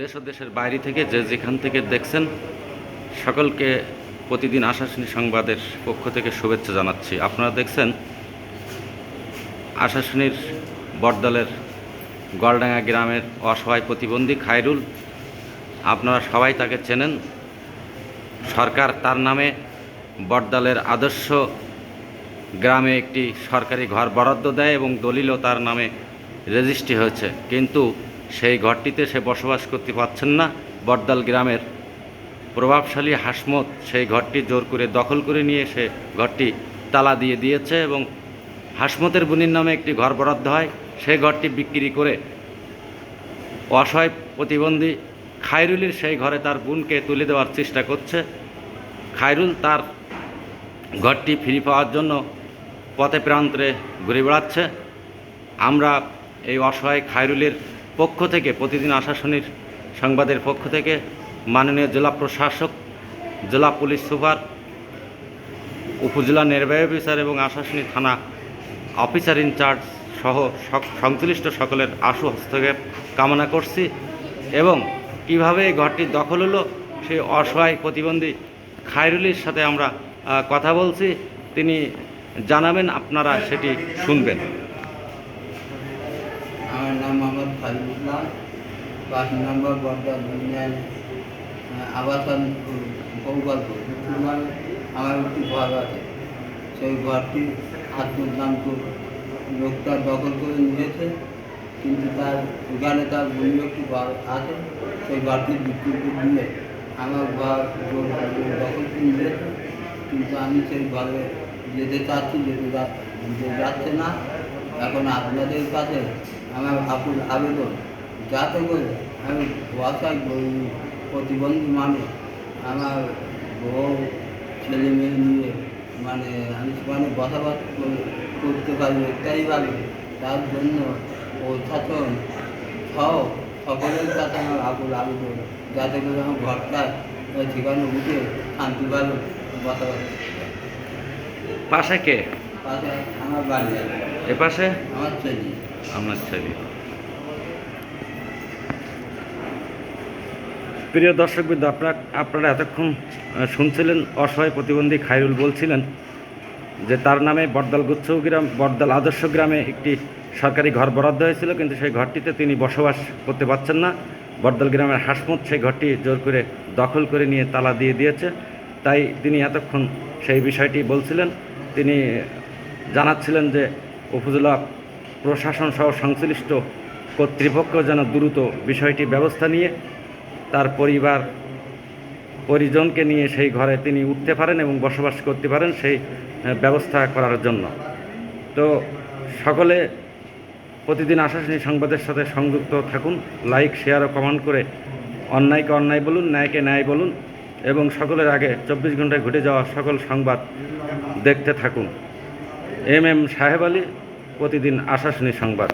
দেশ ও দেশের বাইরে থেকে যে যেখান থেকে দেখছেন সকলকে প্রতিদিন আশাশুনি সংবাদের পক্ষ থেকে শুভেচ্ছা জানাচ্ছি। আপনারা দেখছেন আশাশুনির বটদলের গলডাঙ্গা গ্রামের অসহায় প্রতিবন্ধী খায়রুল। আপনারা সবাই তাকে চেনেন। সরকার তার নামে বটদলের আদর্শ গ্রামে একটি সরকারি ঘর বরাদ্দ দেয় এবং দলিলও তার নামে রেজিস্ট্রি হয়েছে, কিন্তু সেই ঘরটিতে সে বসবাস করতে পারছেন না। বটদল গ্রামের প্রভাবশালী হাসমত সেই ঘরটি জোর করে দখল করে নিয়ে সে ঘরটি তালা দিয়ে দিয়েছে এবং হাসমতের বোনের নামে একটি ঘর বরাদ্দ হয়, সেই ঘরটি বিক্রি করে অসহায় প্রতিবন্ধী খায়রুলের সেই ঘরে তার বোনকে তুলে দেওয়ার চেষ্টা করছে। খায়রুল তার ঘরটি ফিরে পাওয়ার জন্য পথে প্রান্তরে ঘুরে বেড়াচ্ছে। আমরা এই অসহায় খায়রুলের পক্ষ থেকে প্রতিদিন আশাশুনির সংবাদের পক্ষ থেকে মাননীয় জেলা প্রশাসক, জেলা পুলিশ সুপার, উপজেলা নির্বাহী অফিসার এবং আশাশুনি থানা অফিসার ইনচার্জ সহ সংশ্লিষ্ট সকলের আশু হস্তক্ষেপ কামনা করছি এবং কিভাবে এই ঘরটি দখল হলো সেই অসহায় প্রতিবন্ধী খায়রুলের সাথে আমরা কথা বলছি। তিনি জানাবেন, আপনারা সেটি শুনবেন। আমার নাম মোহাম্মদ খালিদ ইসলাম, 5 নম্বর বটদল ইউনিয়ন আবাসন প্রকল্প। আমার একটি ঘর আছে, সেই ঘরটি আত্মদানকে লোকটা দখল করে নিয়েছে, কিন্তু তার ওখানে তার বন্ধু একটি ঘর আছে, সেই ঘরটি বিক্রি করে দিয়ে আমার ঘর দখল করে নিয়েছে, কিন্তু আমি সেই ঘরে যেতে চাচ্ছি, যেতে যাচ্ছে না। এখন আপনাদের কাছে আমার আকুল আবেদন, যাতে করে আমি অসহায় প্রতিবন্ধী মানুষ, আমার বউ ছেলে মেয়ে নিয়ে আমি সেখানে বসবাস করতে পারি, এটাই ভাবে। তার জন্য প্রশাসন সহ সকলের কাছে আমার আকুল আবেদন, যাতে করে আমার ঘরটায় ঠিকানা উঠে শান্তিভাবে বসবাস। পাশে কে? পাশে আমার বাড়ি আছে। এ পাশে আমার ছেলে। আপনার ছেলে। প্রিয় দর্শকবৃন্দ, আপনারা এতক্ষণ শুনছিলেন অসহায় প্রতিবন্ধী খায়রুল বলছিলেন যে তার নামে বটদল গুচ্ছ গ্রাম, বটদল আদর্শ গ্রামে একটি সরকারি ঘর বরাদ্দ হয়েছিল, কিন্তু সেই ঘরটিতে তিনি বসবাস করতে পারছেন না। বটদল গ্রামের হাসমত সেই ঘরটি জোর করে দখল করে নিয়ে তালা দিয়ে দিয়েছে। তাই তিনি এতক্ষণ সেই বিষয়টি বলছিলেন। তিনি জানাচ্ছিলেন যে উপজেলা প্রশাসন সহ সংশ্লিষ্ট কর্তৃপক্ষ যেন দ্রুত বিষয়টি ব্যবস্থা নিয়ে তার পরিজনকে নিয়ে সেই ঘরে তিনি উঠতে পারেন এবং বসবাস করতে পারেন, সেই ব্যবস্থা করার জন্য। তো সকলে প্রতিদিন আশাশুনি সংবাদের সাথে সংযুক্ত থাকুন। লাইক, শেয়ার ও কমেন্ট করে অন্যায়কে অন্যায় বলুন, ন্যায়কে ন্যায় বলুন এবং সকলের আগে 24 ঘন্টায় ঘটে যাওয়া সকল সংবাদ দেখতে থাকুন। MM সাহেব আলী, প্রতিদিন আশাশুনি সংবাদ।